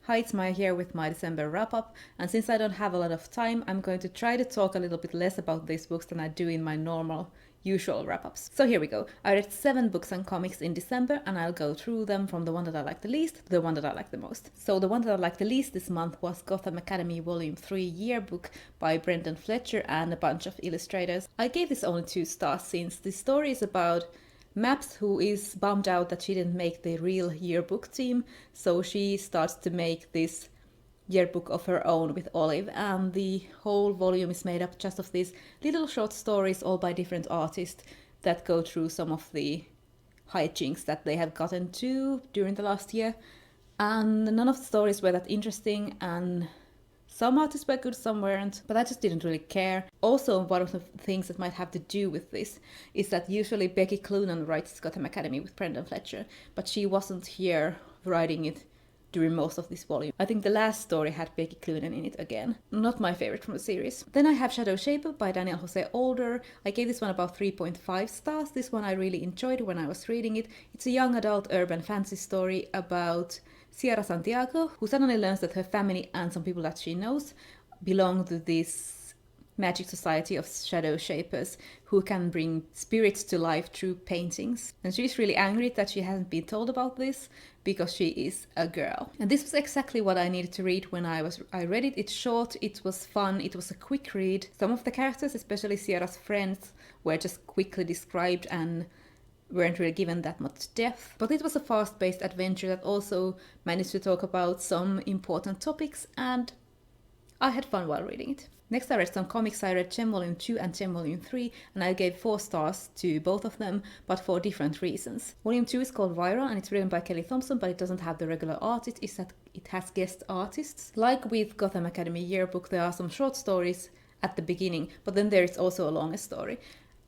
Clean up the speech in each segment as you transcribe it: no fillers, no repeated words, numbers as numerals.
Hi, it's Maya here with my December wrap-up, and since I don't have a lot of time, I'm going to try to talk a little bit less about these books than I do in my normal, usual wrap-ups. So here we go. I read 7 books and comics in December, and I'll go through them from the one that I like the least to the one that I like the most. So the one that I like the least this month was Gotham Academy Volume 3 Yearbook by Brendan Fletcher and a bunch of illustrators. I gave this only 2 stars since the story is about Maps, who is bummed out that she didn't make the real yearbook team, so she starts to make this yearbook of her own with Olive, and the whole volume is made up just of these little short stories, all by different artists, that go through some of the hijinks that they have gotten to during the last year. And none of the stories were that interesting, and some artists were good, some weren't, but I just didn't really care. Also, one of the things that might have to do with this is that usually Becky Cloonan writes Gotham Academy with Brendan Fletcher, but she wasn't here writing it during most of this volume. I think the last story had Becky Cloonan in it again. Not my favorite from the series. Then I have Shadowshaper by Daniel Jose Older. I gave this one about 3.5 stars. This one I really enjoyed when I was reading it. It's a young adult urban fantasy story about Sierra Santiago, who suddenly learns that her family and some people that she knows belong to this magic society of Shadowshapers who can bring spirits to life through paintings. And she's really angry that she hasn't been told about this because she is a girl. And this was exactly what I needed to read when I read it. It's short, it was fun, it was a quick read. Some of the characters, especially Sierra's friends, were just quickly described and weren't really given that much depth, but it was a fast-paced adventure that also managed to talk about some important topics, and I had fun while reading it. Next I read some comics. I read Gem Volume 2 and Gem Volume 3, and I gave 4 stars to both of them, but for different reasons. Volume 2 is called Viral, and it's written by Kelly Thompson, but it doesn't have the regular artist, it's that it has guest artists. Like with Gotham Academy Yearbook, there are some short stories at the beginning, but then there is also a longer story.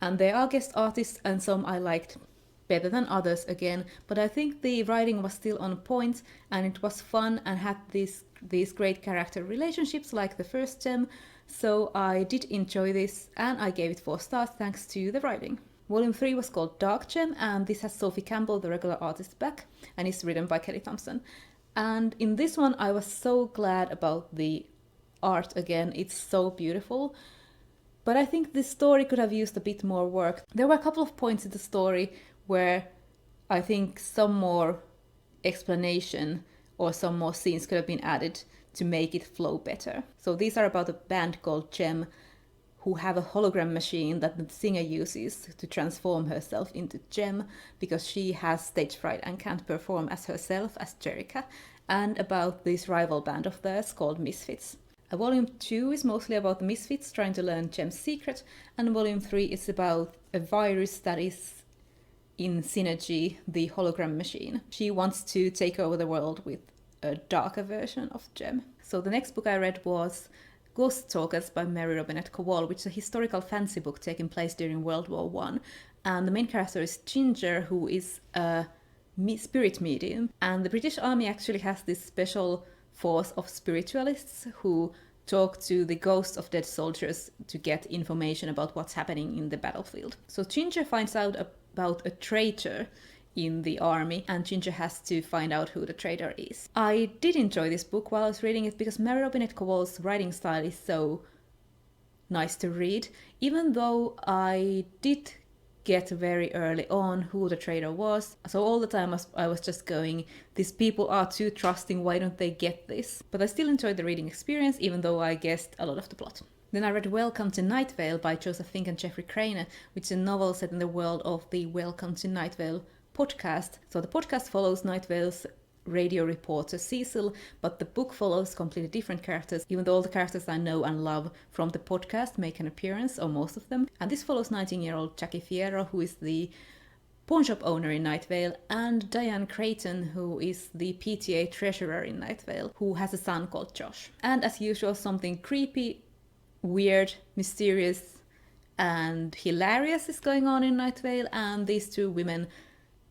And there are guest artists, and some I liked better than others again, but I think the writing was still on point, and it was fun and had these great character relationships like the first gem, so I did enjoy this, and I gave it 4 stars thanks to the writing. Volume 3 was called Dark Gem, and this has Sophie Campbell, the regular artist, back, and is written by Kelly Thompson. And in this one I was so glad about the art again, it's so beautiful. But I think this story could have used a bit more work. There were a couple of points in the story where I think some more explanation or some more scenes could have been added to make it flow better. So these are about a band called Gem who have a hologram machine that the singer uses to transform herself into Gem because she has stage fright and can't perform as herself as Jerica, and about this rival band of theirs called Misfits. Volume 2 is mostly about the Misfits trying to learn Gem's secret, and Volume 3 is about a virus that is in Synergy, the hologram machine. She wants to take over the world with a darker version of Gem. So the next book I read was Ghosttalkers by Mary Robinette Kowal, which is a historical fantasy book taking place during World War I. And the main character is Ginger, who is a spirit medium. And the British Army actually has this special force of spiritualists who talk to the ghosts of dead soldiers to get information about what's happening in the battlefield. So Ginger finds out about a traitor in the army, and Ginger has to find out who the traitor is. I did enjoy this book while I was reading it because Mary Robinette Kowal's writing style is so nice to read, even though I did get very early on who the traitor was. So all the time I was just going, these people are too trusting, why don't they get this? But I still enjoyed the reading experience, even though I guessed a lot of the plot. Then I read Welcome to Night Vale by Joseph Fink and Jeffrey Craner, which is a novel set in the world of the Welcome to Night Vale podcast. So the podcast follows Night Vale's radio reporter Cecil, but the book follows completely different characters, even though all the characters I know and love from the podcast make an appearance, or most of them. And this follows 19-year-old Jackie Fierro, who is the pawn shop owner in Night Vale, and Diane Creighton, who is the PTA treasurer in Night Vale, who has a son called Josh. And as usual, something creepy, weird, mysterious, and hilarious is going on in Night Vale, and these 2 women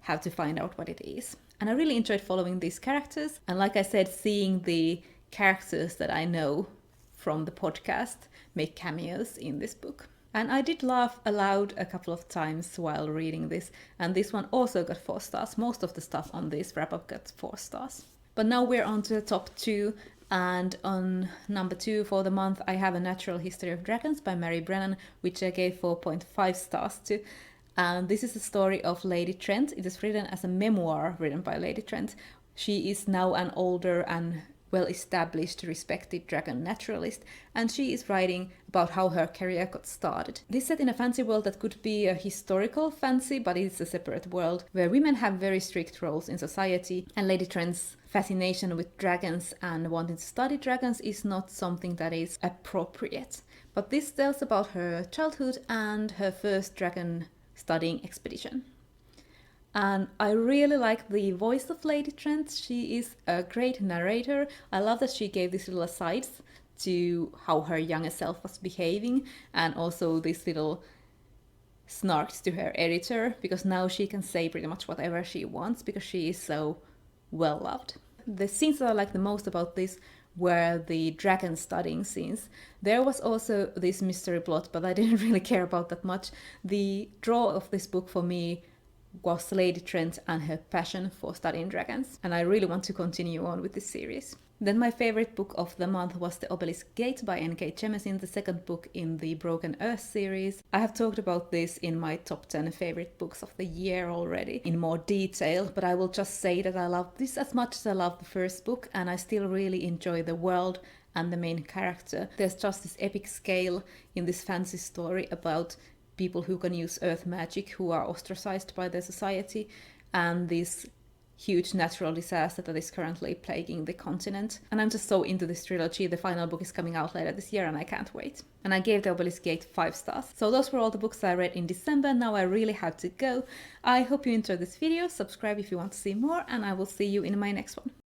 have to find out what it is. And I really enjoyed following these characters, and like I said, seeing the characters that I know from the podcast make cameos in this book. And I did laugh aloud a couple of times while reading this, and this one also got 4 stars. Most of the stuff on this wrap-up got 4 stars. But now we're on to the top 2, and on number 2 for the month I have A Natural History of Dragons by Mary Brennan, which I gave 4.5 stars to. And this is the story of Lady Trent. It is written as a memoir written by Lady Trent. She is now an older and well-established, respected dragon naturalist, and she is writing about how her career got started. This is set in a fantasy world that could be a historical fantasy, but it's a separate world where women have very strict roles in society, and Lady Trent's fascination with dragons and wanting to study dragons is not something that is appropriate. But this tells about her childhood and her first dragon studying expedition. And I really like the voice of Lady Trent. She is a great narrator. I love that she gave these little asides to how her younger self was behaving, and also these little snarks to her editor, because now she can say pretty much whatever she wants because she is so well loved. The scenes that I like the most about this were the dragon studying scenes. There was also this mystery plot, but I didn't really care about that much. The draw of this book for me was Lady Trent and her passion for studying dragons, and I really want to continue on with this series. Then my favorite book of the month was The Obelisk Gate by N.K. Jemisin, the second book in the Broken Earth series. I have talked about this in my top 10 favorite books of the year already in more detail, but I will just say that I love this as much as I love the first book, and I still really enjoy the world and the main character. There's just this epic scale in this fantasy story about people who can use earth magic, who are ostracized by their society, and this huge natural disaster that is currently plaguing the continent. And I'm just so into this trilogy. The final book is coming out later this year and I can't wait. And I gave The Obelisk Gate 5 stars. So those were all the books I read in December. Now I really have to go. I hope you enjoyed this video. Subscribe if you want to see more, and I will see you in my next one.